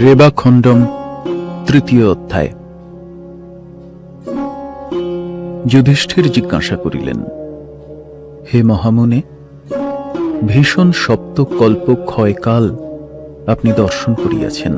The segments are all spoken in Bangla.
রেবাখণ্ডম তৃতীয় অধ্যায়। যুধিষ্ঠির জিজ্ঞাসা করিলেন, হে মহামুনে, ভীষণ সপ্তকল্প ক্ষয়কাল আপনি দর্শন করিয়াছেন।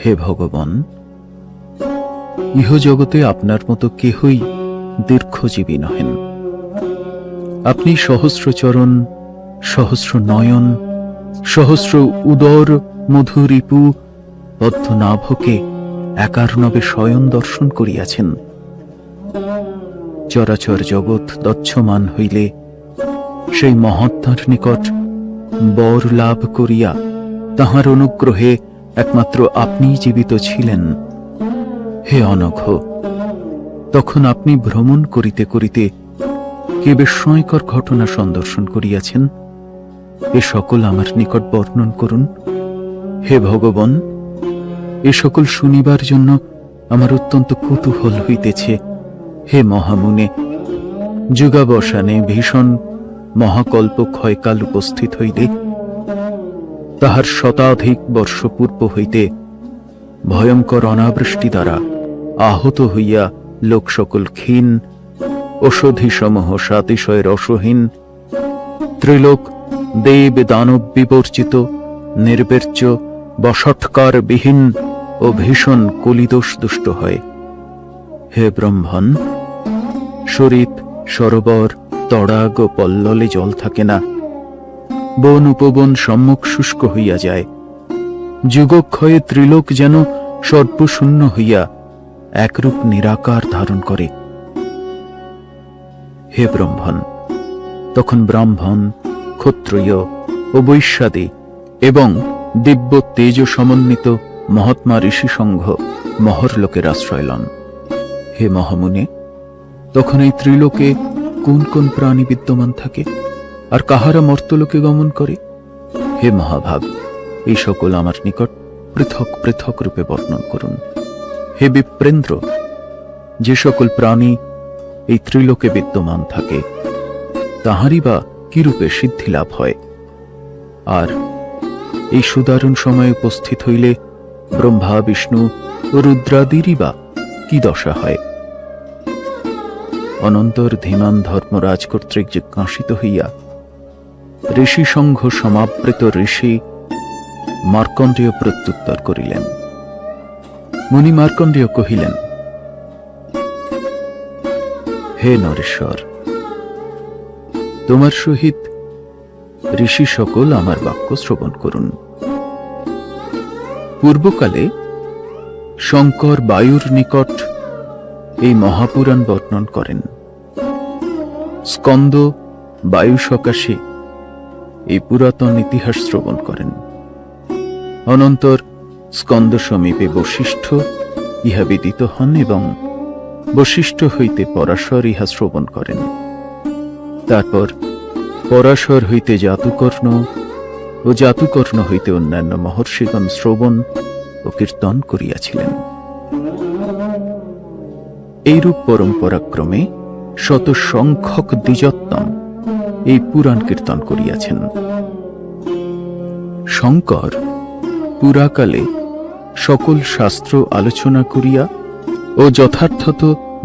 হে ভগবান, ইহজগতে আপনার মতো কেহই দীর্ঘজীবী নহেন। আপনি সহস্রচরণ, সহস্র নয়ন, সহস্র উদর মধুরিপু পদ্মনাভকে একার্ণবে শয়ন দর্শন করিয়াছেন। চরাচর জগৎ দচ্ছমান হইলে সেই মহাত্মার নিকট বর লাভ করিয়া তাহার অনুগ্রহে একমাত্র আপনিই জীবিত ছিলেন। হে অনঘ, তখন আপনি ভ্রমণ করিতে করিতে কে বিস্ময়কর ঘটনা সন্দর্শন করিয়াছেন, এ সকল আমার নিকট বর্ণন করুন। হে ভগবান, এ সকল শুনিবার জন্য আমার অত্যন্ত কৌতূহল হইতেছে। হে মহামুনে, যুগাবসানে ভীষণ মহাকল্প ক্ষয়কাল উপস্থিত হইলে তাহার শতাধিক বর্ষ পূর্ব হইতে ভয়ঙ্কর অনাবৃষ্টি দ্বারা আহত হইয়া লোক সকল ক্ষীণ, ঔষধি সমূহ সাতিশয় রসহীন, ত্রিলোক দেব দানব বিবর্জিত, নির্বেচ্য বশৎকার বিহীন ও ভীষণ কলিদোষ দুষ্ট হয়। হে ব্রহ্মণ, শরীর, সরোবর, তড়াগ ও পল্ললে জল থাকে না। বন উপবন সম্মুখ শুষ্ক হইয়া যায়। যুগক্ষয়ে ত্রিলোক যেন সর্বশূন্য হইয়া একরূপ নিরাকার ধারণ করে। হে ব্রহ্মণ, তখন ব্রাহ্মণ, ক্ষত্রিয় ও বৈশ্যাদি এবং দিব্য তেজ সমন্বিত মহাত্মা ঋষি সংঘ মহরলোকের আশ্রয় লন। হে মহামুনে, তখন এই ত্রিলোকে কোন কোন প্রাণী বিদ্যমান থাকে, আর কাহারা মর্তলোকে গমন করে? হে মহাভাগ, এই সকল আমার নিকট পৃথক পৃথক রূপে বর্ণন করুন। হে বিপ্রেন্দ্র, যে সকল প্রাণী এই ত্রিলোকে বিদ্যমান থাকে তাহারই বা কিরূপে সিদ্ধি লাভ হয়, আর এই সুদারুণ সময়ে উপস্থিত হইলে ব্রহ্মা, বিষ্ণু ও রুদ্রাদিরই বা কি দশা হয়? অনন্তর ধীমান ধর্মরাজ কর্তৃক জিজ্ঞাসিত হইয়া ঋষি সংঘ সমাবৃত ঋষি মার্কণ্ডেয় প্রত্যুত্তর করিলেন। মুনি মার্কণ্ডেয় কহিলেন, হে নরেশ্বর, তোমার সহিত ঋষি সকল আমার বাক্য শ্রবণ করুন। পূর্বকালে শঙ্কর বায়ুর নিকট এই মহাপুরাণ বর্ণন করেন। স্কন্দ বায়ু সকাশে এই পুরাতন ইতিহাস শ্রবণ করেন। অনন্তর স্কন্দ সমীপে বশিষ্ঠ ইহা বিদিত হন এবং বশিষ্ঠ হইতে পরাশর ইহা শ্রবণ করেন। তারপর পরাশর হইতে জাতুকর্ণ ও জাতুকর্ণ হইতে অন্যান্য মহর্ষিগণ শ্রবণ ও কীর্তন করিয়াছিলেন। এইরূপ পরম্পরাক্রমে শত সংখ্যক দ্বিজোত্তম এই পুরাণ কীর্তন করিয়াছেন। শঙ্কর পুরাকালে সকল শাস্ত্র আলোচনা করিয়া ও যথার্থত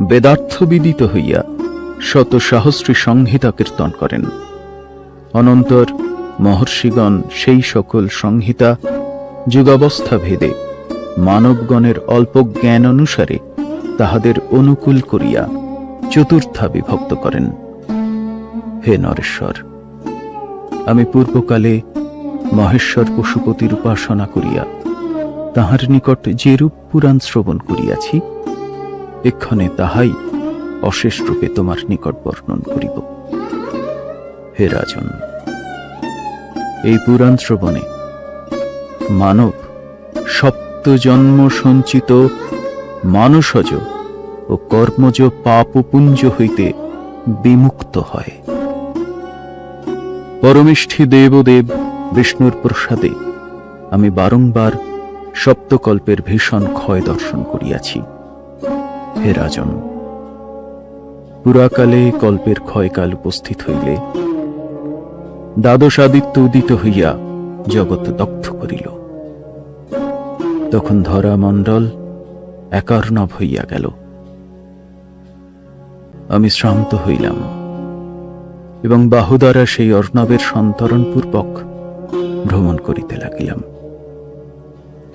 বেদার্থবিদিত হইয়া শত সহস্রী সংহিতা কীর্তন করেন। অনন্তর মহর্ষিগণ সেই সকল সংহিতা যুগাবস্থা ভেদে মানবগণের অল্প জ্ঞান অনুসারে তাহাদের অনুকূল করিয়া চতুর্থা বিভক্ত করেন। হে নরেশ্বর, আমি পূর্বকালে মহেশ্বর পশুপতির উপাসনা করিয়া তাহার নিকট যেরূপ পুরাণ শ্রবণ করিয়াছি, এক্ষণে তাহাই অশেষ রূপে তোমার নিকট বর্ণন করিব। হে রাজন, এই পুরাণ শ্রবণে মানব সপ্তজন্ম সঞ্চিত মানসজ ও কর্মজ পাপপুঞ্জ হইতে বিমুক্ত হয়। পরমেষ্ঠী দেবদেব বিষ্ণুর প্রসাদে আমি বারংবার সপ্তকল্পের ভীষণ ক্ষয় দর্শন করিয়াছি। হে রাজন, পুরাকালে কল্পের ক্ষয়কাল উপস্থিত হইলে দ্বাদশাদিত্য উদিত হইয়া জগৎ দগ্ধ করিল। তখন ধরা মণ্ডল একার্ণব হইয়া গেল। আমি শ্রান্ত হইলাম এবং বাহু দ্বারা সেই অর্ণবের সন্তরণ পূর্বক ভ্রমণ করিতে লাগিলাম।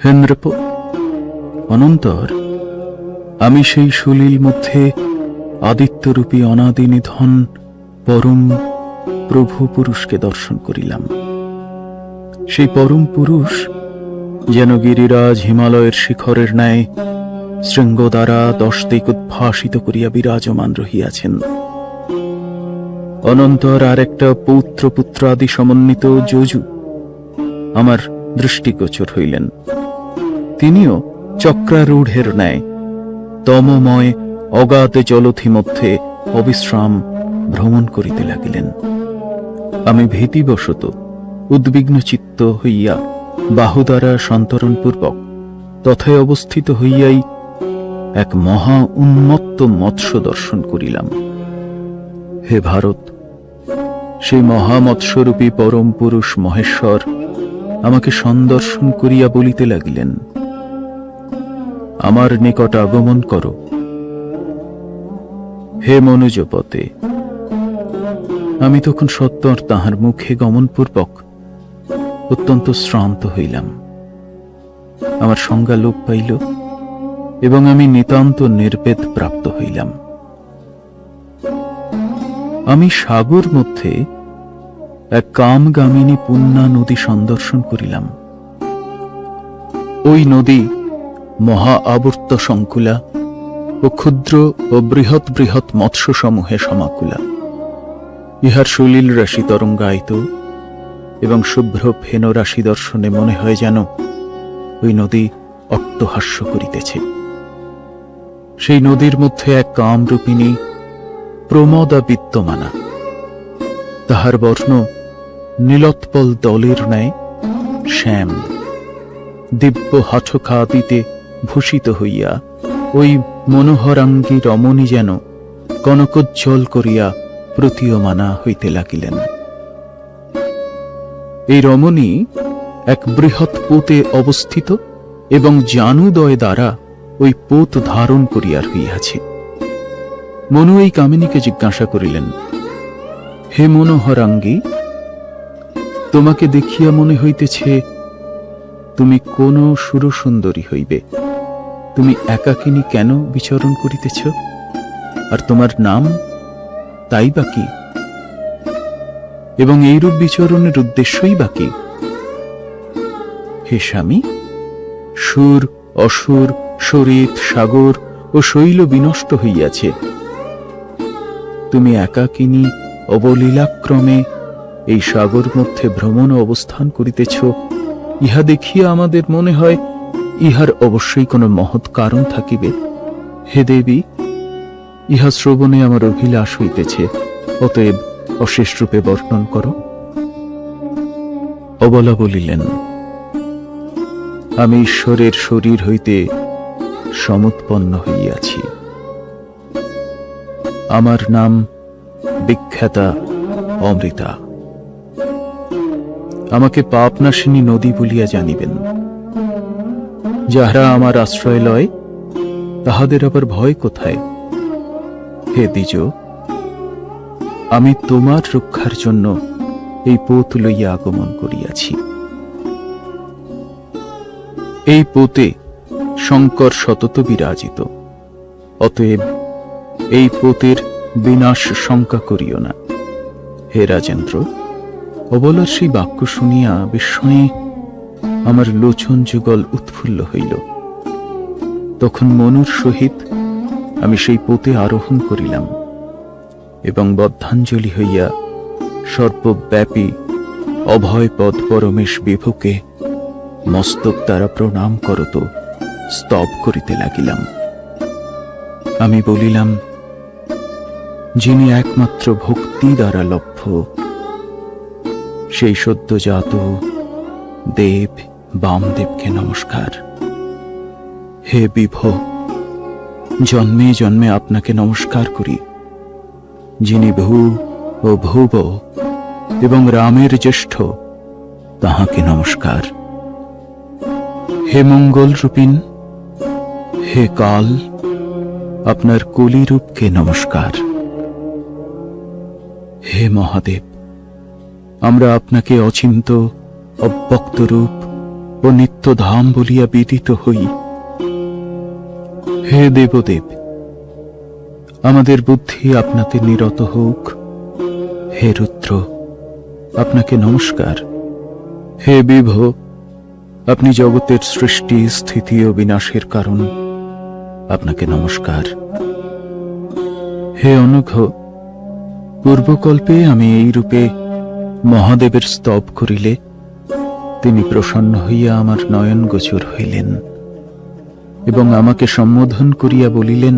হে নৃপ, অনন্তর আমি সেই সলিল মধ্যে আদিত্যরূপী অনাদি নিধন পরম প্রভু পুরুষকে দর্শন করিলাম। সেই পরম পুরুষ যেন গিরিরাজ হিমালয়ের শিখরের ন্যায় শৃঙ্গ দ্বারা 10 দিক উদ্ভাসিত করিয়া বিরাজমান রহিয়াছেন। অনন্তর আর একটা পুত্র আদি সমন্বিত যজু আমার দৃষ্টিগোচর হইলেন। তিনিও চক্রারূঢ়ের ন্যায় তমময় অগাধ জলধি মধ্যে অবিশ্রাম ভ্রমণ করিতে লাগিলেন। আমি ভীতিবশত উদ্বিগ্ন চিত্ত হইয়া বাহু দ্বারা সন্তরণপূর্বক তথায় অবস্থিত হইয়াই এক মহা উন্মত্ত মৎস্য দর্শন করিলাম। হে ভারত, সেই মহামৎস্যরূপী পরম পুরুষ মহেশ্বর আমাকে সন্দর্শন করিয়া বলিতে লাগিলেন, আমার নিকট আগমন করো। হে মনুজপতে, আমি তখন সত্বর তাহার মুখে গমনপূর্বক অত্যন্ত শ্রান্ত হইলাম। আমার সংজ্ঞা লোপ পাইল এবং আমি নিতান্ত নির্বেদ প্রাপ্ত হইলাম। আমি সাগর মধ্যে এক কামগামিনী পুণ্যা নদী সন্দর্শন করিলাম। ওই নদী মহা আবর্ত সংকুলা ও ক্ষুদ্র ও বৃহৎ বৃহৎ মৎস্য সমূহে সমাকুলা। ইহার সলিল রাশি তরঙ্গায়িত এবং শুভ্র ফেন রাশি দর্শনে মনে হয় যেন ওই নদী অট্টহাস্য করিতেছে। সেই নদীর মধ্যে এক কামরূপিণী প্রমদা বিদ্যমানা। তাহার বর্ণ নীলোৎপল দলের ন্যায় শ্যাম। দিব্য হাঠখাদিতে ভূষিত হইয়া ওই মনোহরাঙ্গী রমণী যেন কনকোজ্জ্বল করিয়া প্রতীয়মানা হইতে লাগিলেন। এই রমণী এক বৃহৎ পোতে অবস্থিত এবং জানুদয় দ্বারা ওই পোত ধারণ করিয়া হইয়াছে। মনু এই কামিনীকে জিজ্ঞাসা করিলেন, হে মনোহরাঙ্গী, তোমাকে দেখিয়া মনে হইতেছে তুমি কোন সুরসুন্দরী হইবে। তুমি একাকিনী কেন বিচরণ করিতেছ? আর তোমার নাম তাই বা কি? এবং এইরূপ বিচরণের উদ্দেশ্যই বা কি? হে স্বামী, সুর অসুর সরিত সাগর ও শৈল বিনষ্ট হইয়াছে। তুমি একাকিনী অবলীলাক্রমে এই সাগর মধ্যে ভ্রমণ অবস্থান করিতেছ। ইহা দেখিয়া আমাদের মনে হয় ইহার অবশ্যই কোনো মহৎ কারণ থাকিবে। হে দেবী, ইহা শ্রবণে আমার অভিলাষ হইতেছে, অতএব অশেষ রূপে বর্ণন করো। অবলা বলিলেন, আমি ঈশ্বরের শরীর হইতে সমুৎপন্ন হইয়াছি। আমার নাম বিখ্যাতা অমৃতা। আমাকে পাপনাশিনী নদী বলিয়া জানিবেন। যাহারা আমার আশ্রয় লয় তাহাদের আবার ভয় কোথায়? হে দ্বিজ, আমি তোমার রক্ষার জন্য এই পোত লইয়া আগমন করিয়াছি। এই পোতে শঙ্কর সতত বিরাজিত, অতএব এই পোতের বিনাশ শঙ্কা করিও না। হে রাজেন্দ্র, অবলার সেই বাক্য শুনিয়া বিস্ময়ে আমার লোচন যুগল উৎফুল্ল হইল। তখন মনুর সহিত আমি সেই পোতে আরোহণ করিলাম এবং বদ্ধাঞ্জলি হইয়া সর্বব্যাপী অভয়পদ পরমেশ বিভুকে মস্তক দ্বারা প্রণাম করত স্তব করিতে লাগিলাম। আমি বলিলাম, যিনি একমাত্র ভক্তি দ্বারা লভ্য, সেই সদ্যজাত দেব বামদেবকে নমস্কার। হে বিভো, জন্মে জন্মে আপনাকে নমস্কার করি। যিনি ভূ ও ভুব এবং রামের জ্যেষ্ঠ, তাহাকে নমস্কার। হে মঙ্গল রূপিন, হে কাল, আপনার কলিরূপকে নমস্কার। হে মহাদেব, আমরা আপনাকে অচিন্ত অব্যক্ত রূপ ও নিত্যধাম বলিয়া বিদিত হই। হে দেবদেব, আমাদের বুদ্ধি আপনাতে নিরত হোক। হে রুদ্র, আপনাকে নমস্কার। হে বিভো, আপনি জগতের সৃষ্টি, স্থিতি ও বিনাশের কারণ, আপনাকে নমস্কার। হে অনঘ, পূর্বকল্পে আমি এই রূপে মহাদেবের স্তব করিলে তিনি প্রসন্ন হইয়া আমার নয়ন গোচর হইলেন এবং আমাকে সম্বোধন করিয়া বলিলেন,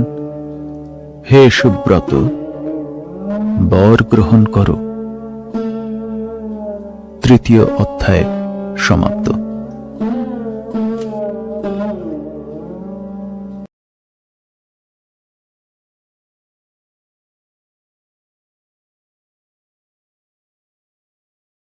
হে সুব্রত, বর গ্রহণ করো। তৃতীয় অধ্যায় সমাপ্ত।